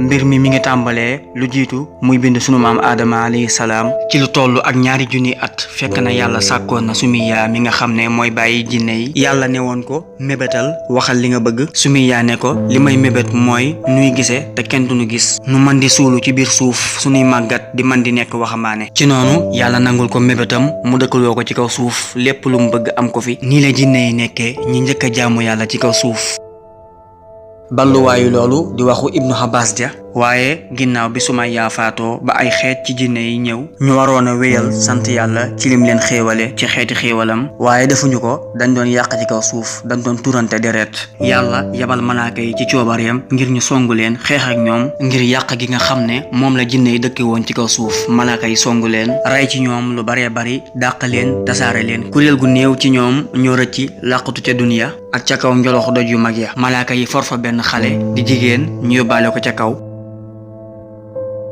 mbir mi ngi tàmbalee lu jiitu muy bind sunu maam Adama alayhi salaam ci lu toll ak ñaari junni at fekk na yàlla sàkkoon na Sumiya mi nga xam ne mooy bàyyi jinne yi yàlla ne woon ko mébétal waxal li nga bëgg Sumiya ne ko li may mébét mooy nuy gisee te kenn duñu gis nu man di suulu ci biir suuf sunuy màggat di man di nekk waxambaane ci noonu yàlla nangul ko mébétam mu dëkkaloo ko ci kaw suuf lépp lu mu bëgg am ko fi nii la jinne yi nekkee ñi njëkk a jaamu yàlla ci kaw suuf balluwaayu loolu di waxu Ibnu Abbas ja waaye ginnaaw bi Sumayya faatoo ba ay xeet ci jinne yi ñëw ñu waroon a wéyal sant yàlla ci lim leen xéewale ci xeeti xéewalam waaye defuñu ko dañ doon yàq ci kaw suuf dañ doon turante deret yàlla yabal malaaka yi ci coobareem ngir ñu songu leen xeex ak ñoom ngir yàq gi nga xam ne moom la jinne yi dëkke woon ci kaw suuf malaaka yi songu leen rey ci ñoom lu baree bari dàq leen tasaare leen kuréel gu néew ci ñoom ñoo rëcc làqutu ca duniya ak ca kaw njolox doj yu mag ya malaaka yi forfa benn xale di jigéen ñu yóbbaale ko ca kaw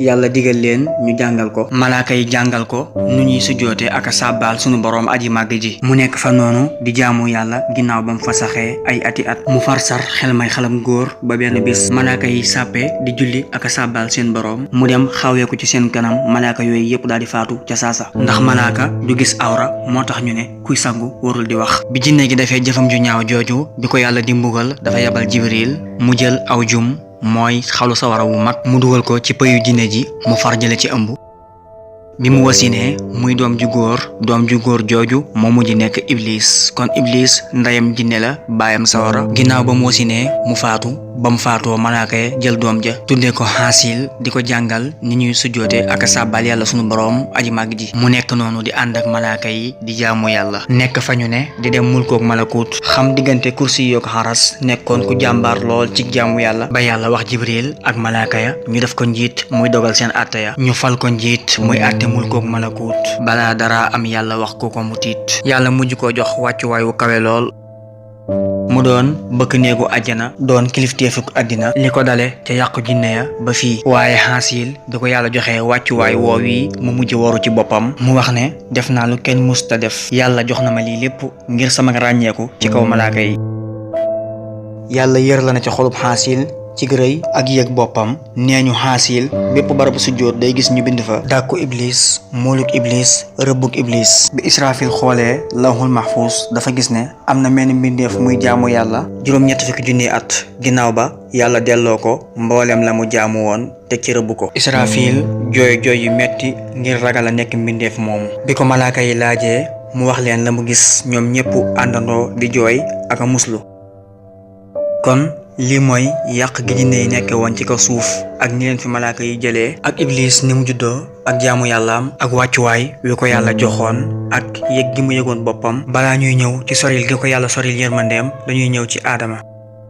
yàlla digal leen ñu jàngal ko malaaka yi jàngal ko nu ñuy sujjoote ak a sàbbaal sunu boroom aji màgg ji mu nekk fa noonu di jaamu yàlla ginnaaw ba mu fa saxee ay ati at mu farsar xel may xalam góor ba benn bis malaaka yi sàppe di julli ak a sàbbaal seen boroom mu dem xawee ko ci seen kanam malaaka yooyu yépp daal di faatu ca saasa ndax malaaka du gis awra moo tax ñu ne kuy sangu warul di wax bi jinne gi defee jëfam ju ñaaw jooju bi ko yàlla di mbugal dafa yabal Jibril mu jël aw jum mooy xalu sawara wu mag mu dugal ko ci pëyu jinne ji mu far jële ci ëmb bi mu wasinee muy doom ju góor jooju moo mujj nekk Iblis kon Iblis ndeyam jinne la baayam sawara ginnaaw ba mu wasinee mu faatu ba mu faatoo malaaka ya jël doom ja tuddee ko Haasil di ko jàngal ni ñuy sujjoote ak sàbbal yàlla sunu boroom aji màgg ji mu nekk noonu di ànd ak malaaka yi di jaamu yàlla nekk fa ñu ne di dem mulkook malakut xam diggante kursi yook xaras nekkoon ku jàmbaar lool ci jaamu yàlla ba yàlla wax Jibril ak malaaka ya ñu def ko njiit muy dogal seen àtte ya ñu fal ko njiit muy àtte mulkook malakut balaa dara am yàlla wax ko mu tiit yàlla mujj ko jox wàccuwaay wu kawe lool mu doon bëkk néegu àjjana doon kilifteefuk àddina li ko dale ca yàqu jinne ya ba fii waaye Haasil di ko yàlla joxe wàccuwaay woow yi mu mujj waru ci boppam mu wax ne def naa lu kenn musta def yàlla jox na ma lii lépp ngir sama ràññeeku ci kaw malaaka yi yàlla yër la na ci xolub Haasil ci rëy ak yëg boppam nee ñu Haasil bépp barabu sujjóot day gis ñu bind fa dàkku Iblis mooluk Iblis rëbbuk Iblis bi Israfil xoolee lawhul mahfuz dafa gis ne am na menn mbindeef muy jaamu yàlla juróom-ñetti fukki junni at ginnaaw ba yàlla delloo ko mboolem la mu jaamu woon te ci rëbb ko Israfil jooy yu metti ngir ragal a nekk mbindeef moomu bi ko malaaka yi laajee mu wax leen la mu gis ñoom ñépp àndandoo di jooy ak a muslu kon lii mooy yàq gi jinne yi nekke woon ci kaw suuf ak ni leen fi malaaka yi jëlee ak Iblis ni mu juddoo ak jaamu yàllaam ak wàccuwaay wi ko yàlla joxoon ak yëg gi mu yëgoon boppam balaa ñuy ñëw ci soril gi ko yàlla soril yërmandeem dañuy ñëw ci aadama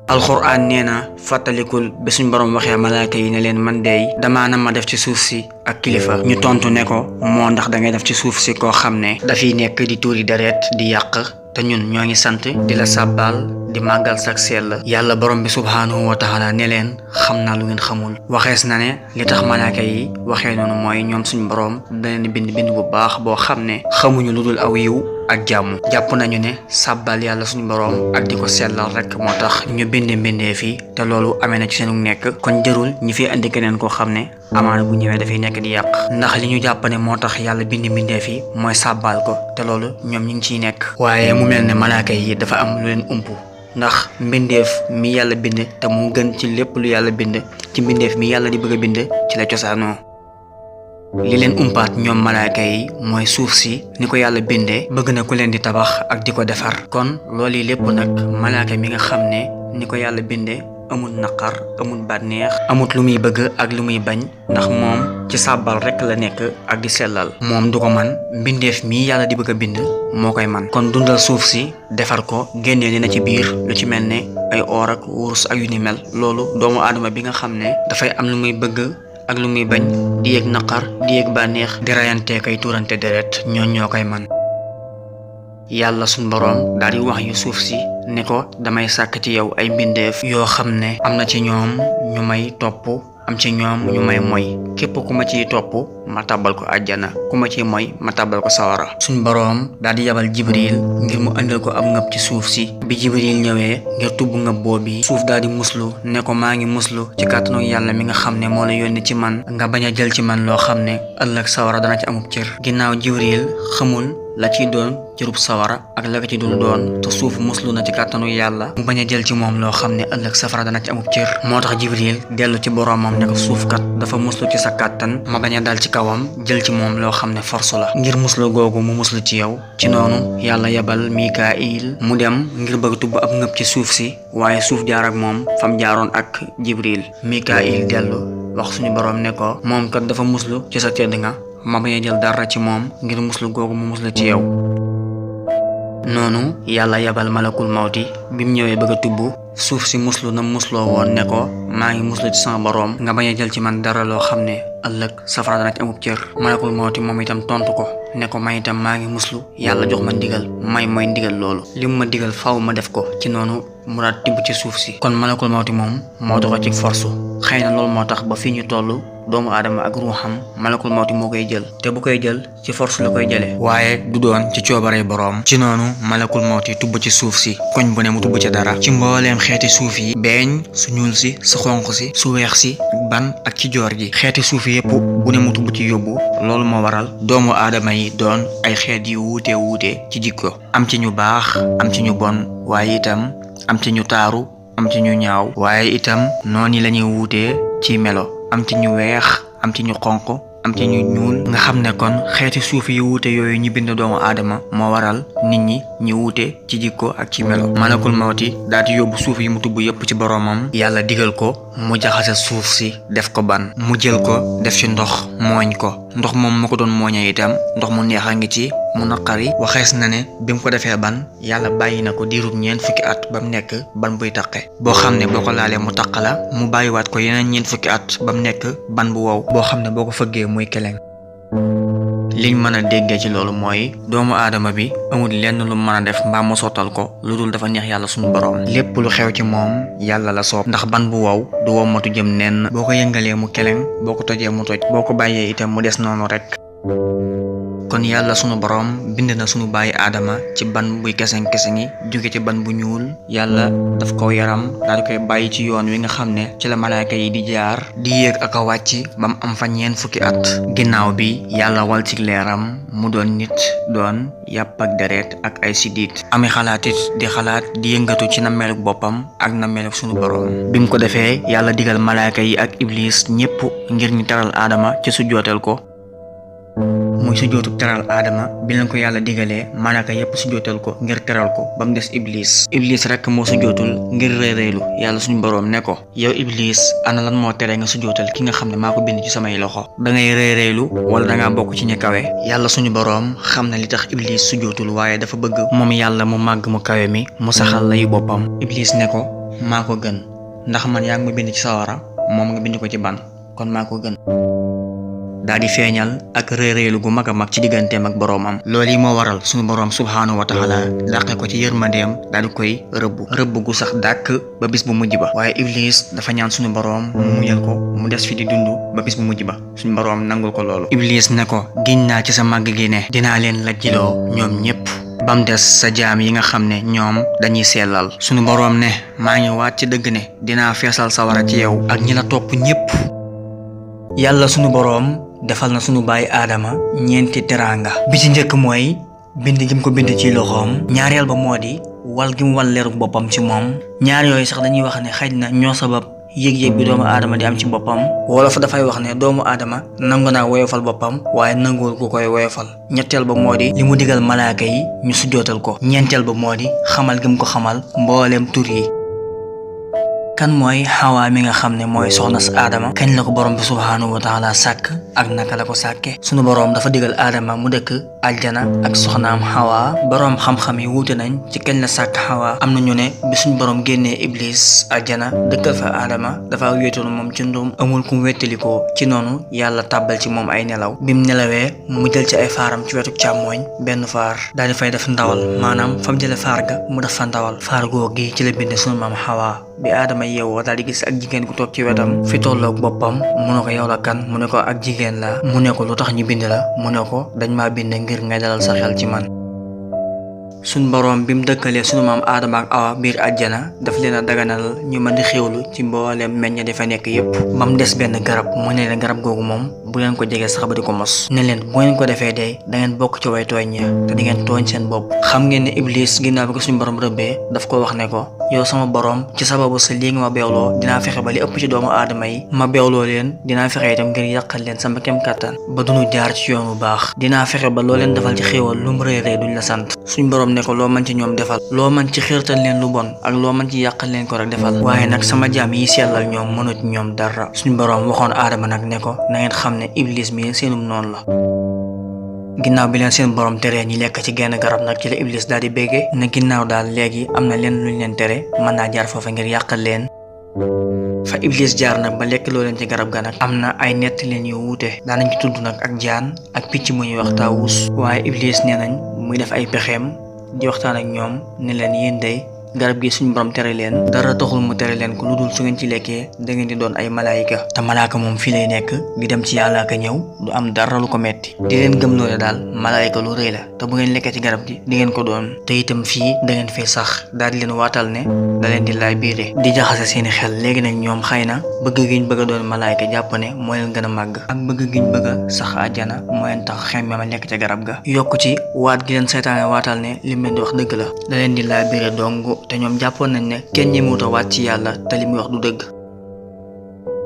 alxuraan nee na fàttalikul ba suñ boroom waxee malaaka yi ne leen man deey damaa na ma def ci suuf si ak kilifa ñu tontu ne ko moo ndax dangay def ci suuf si koo xam ne dafiy nekk di tuuri deret di yàq te ñun ñoo ngi sant di la sàbbaal di màggal sak sell yàlla borom bi subhaanahu wa taala ne leen xam naa lu ngeen xamul waxees na ne li tax malaaka yi waxee noonu mooy ñoom suñ borom da leen bind bu baax boo xam ne xamuñu lu dul aw yiw ak jàmm jàpp nañu ne sàbbal yàlla suñu borom ak di ko sellal rek moo tax ñu bindee fii te loolu amee na ci seenu nekk kon jërul ñi fi indi keneen koo xam ne amaana bu ñëwee dafay nekk di yàq ndax li ñu jàpp ne moo tax yàlla bindee fii mooy sàbbal ko te loolu ñoom ñu ngi ciy nekk waaye mu mel ne malaaka yi dafa am lu leen ump ndax mbindeef mi yàlla bind te mu gën ci lépp lu yàlla bind ci mbindeef mi yàlla di bëgg a bind ci la cosaanoo li leen umpaat ñoom malaaka yi mooy suuf si ni ko yàlla bindee bëgg na ku leen di tabax ak di ko defar kon loolu lépp nag malaaka mi nga xam ne ni ko yàlla bindee amul naqar amul bànneex amut lu muy bëgg ak lu muy bañ ndax moom ci sàbbal rekk la nekk ak di sellal moom du ko man mbindeef mii yàlla di bëgg a bind moo koy man kon dundal suuf si defar ko génnee li na ci biir lu ci mel ne ay or ak wurus ak yu ni mel loolu doomu aadama bi nga xam ne dafay am lu muy bëgg ak lu muy bañ di yëg naqar di yëg bànneex di rayante kay tuurante deret ñoo koy man yàlla suñ boroom daal di wax yu suuf si ne ko damay sàkk ci yow ay mbindeef yoo xam ne am na ci ñoom ñu may topp am ci ñoom ñu may moy képp ku ma ciy topp ma tàbbal ko àjjana ku ma ci mooy ma tàbbal ko sawara. suñ boroom daal di yabal Jibril ngir mu andil ko ab ngëb ci suuf si. bi Jibril ñëwee ngir tubb ngëb boobi suuf daal di muslu ne ko maa ngi muslu ci kàttanu yàlla mi nga xam ne moo la yónni ci man nga bañ a jël ci man loo xam ne ëllëg sawara dana ci amub cër. ginnaaw Jibril xamul la ciy doon cërub sawara ak la ko ci dul doon te suuf muslu na ci kàttanu yàlla mu bañ a jël ci moom loo xam ne ëllëg safara dana ci amub cër. moo tax Jibril dellu ci boroomam ne ko suuf kat dafa muslu ci sa kàttan ma bañ a dal ci kawam jël ci moom loo xam ne force la ngir muslu googu mu muslu ci yow. ci noonu yàlla yabal Mikaayil mu dem ngir bëgg tubb ab ngëb ci suuf si waaye suuf jaar ak moom fam jaaroon ak Jibril. Mikaayil dellu wax suñu boroom ne ko moom kat dafa muslu ci sa tedd nga ma bañ a jël dara ci moom ngir muslu googu mu muslu ci yow. noonu yàlla yabal malakul mawti bi mu ñëwee bëgg a tubb suuf si muslu na musloo woon ne ko maa ngi muslu ci sama boroom nga bañ a jël ci man dara loo xam ne ëllëg safara dana ci amub cër. malakul mawti moom itam tontu ko ne ko man itam maa ngi muslu yàlla jox ma ndigal may mooy ndigal loolu li mu ma digal faw ma def ko. ci noonu mu daal tibb ci suuf si. kon malakul mawti moom moo doxoo ci force xëy na loolu moo tax ba fii ñu toll doomu aadama ak ruuxam malakul mawti moo koy jël te bu koy jël ci force la koy jëlee waaye du doon ci coobaree boroom. ci noonu malakul mawti tubb ci suuf si koñ bu ne mu tubb ci dara ci mbooleem xeeti suuf yi beeñ su ñuul si su xonq si su weex si ak ban ak ci joor ji xeeti suuf yépp bu ne mu tubb ci yóbbu. loolu moo waral doomu aadama yi doon ay xeet yu wuute ci jikko am ci ñu baax am ci ñu bon waaye itam am ci ñu taaru am ci ñu ñaaw waaye itam noonu la ñuy wuutee ci melo am ci ñu weex am ci ñu xonq am ci ñu ñuul nga xam ne kon xeeti suuf yi wuute yooyu ñu bind doomu aadama moo waral nit ñi ñu wuute ci jikko ak ci melo. malakul mawti daal di yóbbu suuf yi mu tubb yépp ci boroomam yàlla digal ko mu jaxase suuf si def ko ban mu jël ko def ci ndox mooñ ko ndox moom ma ko doon mooñee itam ndox mu neex a ngi ci mu naqari waxees na ne bi mu ko defee ban yàlla bàyyi na ko diirub 4 fukki at ba mu nekk ban buy taqe boo xam ne boo ko laalee mu taq la mu bàyyiwaat ko yeneen 4 fukki at ba mu nekk ban bu wow boo xam ne boo ko fëggee muy keleng. liñ mën a déggee ci loolu mooy doomu aadama bi amul lenn lu mën a def mbaa mu sottal ko lu dul dafa neex yàlla suñu boroom lépp lu xew ci moom yàlla la soob ndax ban bu wow du wommatu jëm nenn boo ko yëngalee mu keleng boo ko tojee mu toj boo ko bàyyee itam mu des noonu rek. kon yàlla sunu boroom bind na sunu bàyyi aadama ci ban buy keseng-kesengi jóge ci ban bu ñuul yàlla daf ko yaram daal di koy bàyyi ci yoon wi nga xam ne ci la malaaka yi di jaar di yéeg ak a wàcc ba mu am fa 4 fukki at ginnaaw bi yàlla wal ci leeram mu doon nit doon yàpp ak deret ak ay siddiit ami xalaatit di xalaat di yëngatu ci nammeeluk boppam ak nammeeluk sunu boroom bi mu ko defee yàlla digal malaaka yi ak iblis ñépp ngir ñu teral aadama ci sujjootal ko muy sujjootu teral aadama bi leen ko yàlla digalee malaaka yépp sujjootal ko ngir teral ko ba mu des iblis rek moo sujjootul ngir réeréelu yàlla suñu boroom ne ko yow iblis ana lan moo tere nga sujjootal ki nga xam ne maa ko bind ci samay loxo da ngay réeréelu wala dangaa bokk ci ñi kawe yàlla suñu boroom xam na li tax iblis sujjootul waaye dafa bëgg moom yàlla mu màgg mu kawe mi mu saxal layu boppam iblis ne ko maa ko gën ndax man yaa ngi ma bind ci sawara moom nga bind ko ci ban kon maa ko gën daal di feeñal ak réeréelu gu mag a mag ci digganteem ak boroomam loolu yi moo waral suñu boroom subhaanahu wa taala dàqe ko ci yërmandeem daal di koy rëbb gu sax dàkk ba bis bu mujj ba waaye iblis dafa ñaan suñu boroom mu muñal ko mu des fi di dund ba bis bu mujj ba suñu boroom nangul ko loolu iblis ne ko giñ naa ci sa màgg gi ne dinaa leen lajjiloo ñoom ñépp bam des sa jaam yi nga xam ne ñoom dañuy sellal suñu boroom ne maa ngi waat ci dëgg ne dinaa feesal sawara ci yow ak ñi la topp ñépp yàlla suñu boroom defal na sunu baay aadama 4 teraanga bi ci njëkk mooy bind gi mu ko bind ci loxoom ñaareel ba moo di wal gi mu wal leeru boppam ci moom ñaar yooyu sax dañuy wax ne xëy na ñoo sabab yëg-yëg bi doomu aadama di am ci boppam wolof dafay wax ne doomu aadama nangu naa woyofal boppam waaye nanguwul ku koy woyofal ñetteel ba moo di li mu digal malaaka yi ñu sujjootal ko ñeenteel ba moo di xamal gi mu ko xamal mbooleem tur yi kan mooy xawaa mi nga xam ne mooy soxna si aadama kañ la ko borom bi subhaanahu wa taala sàkk ak naka la ko sàkke sunu borom dafa digal aadama mu dëkk aljana ak soxnaam xawaa borom xam-xam yi wuute nañ ci kañ la sàkk xawaa am na ñu ne bi suñu borom génnee iblis aljana dëkkal fa aadama dafa wéetoon moom ci ndum amul ku mu wettalikoo ci noonu yàlla tàbbal ci moom ay nelaw bim nelawee mu jël ci ay faaram ci wetu càmmooñ benn faar daal di fay def ndawal maanaam fa mu jële faar ga mu def fa ndawal faar googu gi ci la binde sunu maam xawaa bi aadama yeewoo daal di gis ak jigéen gu toog ci wetam fi tolloog boppam mu ne ko yow la kan mu ne ko ak jigéen la mu ne ko lu tax ñu bind la mu ne ko dañ maa bind ngir ngay dalal sa xel ci man. suñ boroom bi mu dëkkalee sunu maam aadama ak awa biir àjjana daf leen a daganal ñu mën di xéwlu ci mbooleem meññ dafa nekk yépp ba mu des benn garab mu ne leen garab googu moom bu leen ko jegee sax ba di ko mos ne leen bu ngeen ko defee day da ngeen bokk ci way tooñ ña te di ngeen tooñ seen bopp. xam ngeen ne iblis ginnaaw bi ko suñu borom rëbbee daf ko wax ne ko yow sama borom ci sababu sa lii nga ma beewloo dinaa fexe ba li ëpp ci doomu aadama yi ma beewloo leen dinaa fexe itam ngir yàqal leen sama kem kàttan ba duñu jaar ci yoon bu baax dinaa fexe ba loo leen defal ci xéewal lu mu rëy rëy duñ la sant. suñu borom ne ko loo man ci ñoom defal loo man ci xiirtal leen lu bon ak loo man ci yàqal leen ko rek defal waaye nag sama jaam yi sellal ñoom mënut ñoom dara. suñu borom waxoon aadama nag ne ko na ngeen xam ne iblis mi seenum noonu la. ginnaaw bi leen seen borom teree ñi lekk ci genn garab nag ci la iblis daal di béggee ne ginnaaw daal léegi am na leen luñ leen tere mën naa jaar foofa ngir yàqal leen. fa iblis jaar nag ba lekk loo leen ci garab ga nag am na ay nett leen yu wuute daanañ ci tudd nag ak jaan ak picc mu ñuy wax taawus waaye iblis nee nañ muy def ay pexeem di waxtaan ak ñoom ne leen yéen day garab gi suñu borom tere leen dara taxul mu tere leen ko lu dul su ngeen ci lekkee da ngeen di doon ay malaayika te malaaka moom fii lay nekk di dem ci yàlla ak a ñëw du am dara lu ko metti di leen gëm loole daal malaayika lu rëy la te bu ngeen lekkee ci garab gi di ngeen ko doon te itam fii da ngeen fee sax daal di leen waatal ne da leen di laay biire di jaxase seeni xel léegi nag ñoom xëy na bëgg giñ bëgg a doon malaayika jàpp ne moo leen gën a màgg ak bëgg giñ bëgg a sax àjjana moo leen tax xemme ma lekk ca garab ga yokku ci waat gi leen seytaane waatal ne lim leen di wax dëgg la da leen di laay biire dong te ñoom jàppoon nañ ne kenn ñemewut a waat ci yàlla te li muy wax du dëgg.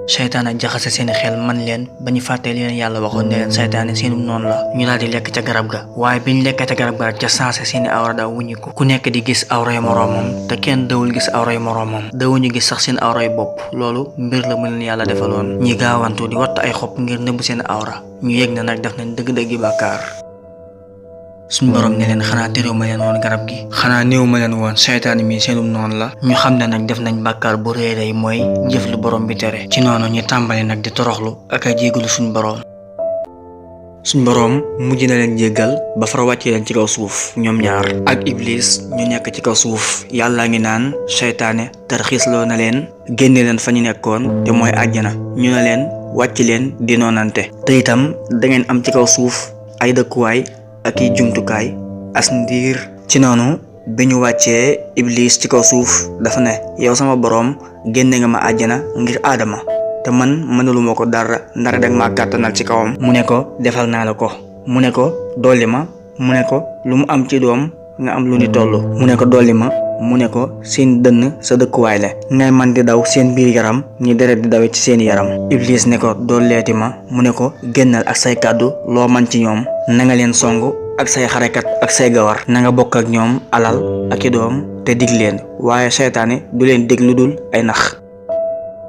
seytaane jaxase seeni xel man leen ba ñu fàttee leen yàlla waxoon ne leen seytaane seenum noonu la ñu daal di lekk ca garab ga waaye biñ lekk ca garab ga rek ca saase seeni awra daa wuññi ko ku nekk di gis awray moroomam te kenn dawul gis awray moroomam dawuñu gis sax seen awray bopp loolu mbir la mu leen yàlla defaloon ñi gaawantu di watt ay xob ngir nëbb seen awra ñu yëg na nag def nañ dëgg-dëggi bàkkaar. suñu borom ne leen xanaa terew ma leen woon garab gi xanaa néew ma leen woon seytaane mi seenum noonu la ñu xam ne nag def nañ bàkkaar bu rëy rëy mooy jëf lu borom bi tere ci noonu ñu tàmbali nag di toroxlu ak a jégalu suñu borom. suñu borom mujj na leen jéggal ba fara wàccee leen ci kaw suuf ñoom ñaar ak iblis ñu nekk ci kaw suuf yàllaa ngi naan seytaane tarxiisloo na leen génne leen fa ñu nekkoon te mooy àjjana ñu ne leen wàcc leen di noonante te itam da ngeen am ci kaw suuf ay dëkkuwaay ak i jumtukaay as ndiir ci noonu bi ñu wàccee iblis ci kaw suuf dafa ne yow sama boroom génne nga ma àjjana ngir aadama te man mënaluma ko dara ndara dag ma kàttanal ci kawam mu ne ko defal naa la ko mu ne ko dolli ma mu ne ko lu mu am ci doom nga am lu ni toll mu ne ko dolli ma mu ne ko seen dënn sa dëkkuwaay la ngay man di daw seen biir yaram ñi deret di dawe ci seen yaram iblis ne ko dolleeti ma mu ne ko génnal ak say kàddu loo man ci ñoom na nga leen song ak say xarekat ak say gawar na nga bokk ak ñoom alal ak i doom te dig leen waaye seytaane du leen dég lu dul ay nax.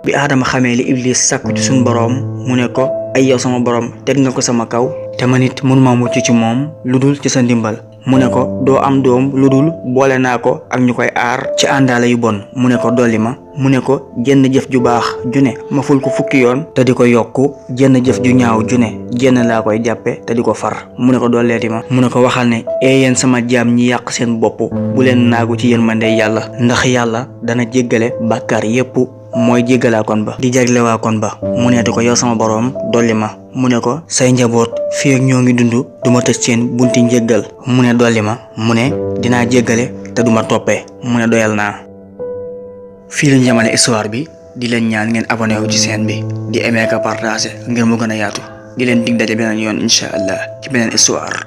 bi aadama xamee li iblis sàkku ci suñ boroom mu ne ko ay yow sama boroom teg nga ko sama kaw te man it mënuma mucc ci moom lu dul ci sa ndimbal mu ne ko doo am doom lu dul boole naa ko ak ñu koy aar ci àndaale yu bon mu ne ko dolli ma mu ne ko jenn jëf ju baax ju ne ma ful ko fukki yoon te di ko yokku jenn jëf ju ñaaw ju ne jenn laa koy jàppe te di ko far mu ne ko dolleeti ma mu ne ko waxal ne yéen sama jaam ñi yàq seen bopp bu leen naagu ci yërmande yàlla ndax yàlla dana jéggale bàkkaar yépp mooy jéggalaa kon ba di jaglewaa kon ba mu neeti ko yow sama boroom dolli ma mu ne ko say njaboot fii ak ñoo ngi dund duma tëj seen bunti njéggal mu ne dolli ma mu ne dinaa jéggale te duma toppee mu ne doyal naa. fii lañ jamale histoire bi di leen ñaan ngeen abonné wu ci chaîne bi di aimer ka partager ngir mu gën a yaatu di leen dig daje beneen yoon incha allah ci beneen histoire.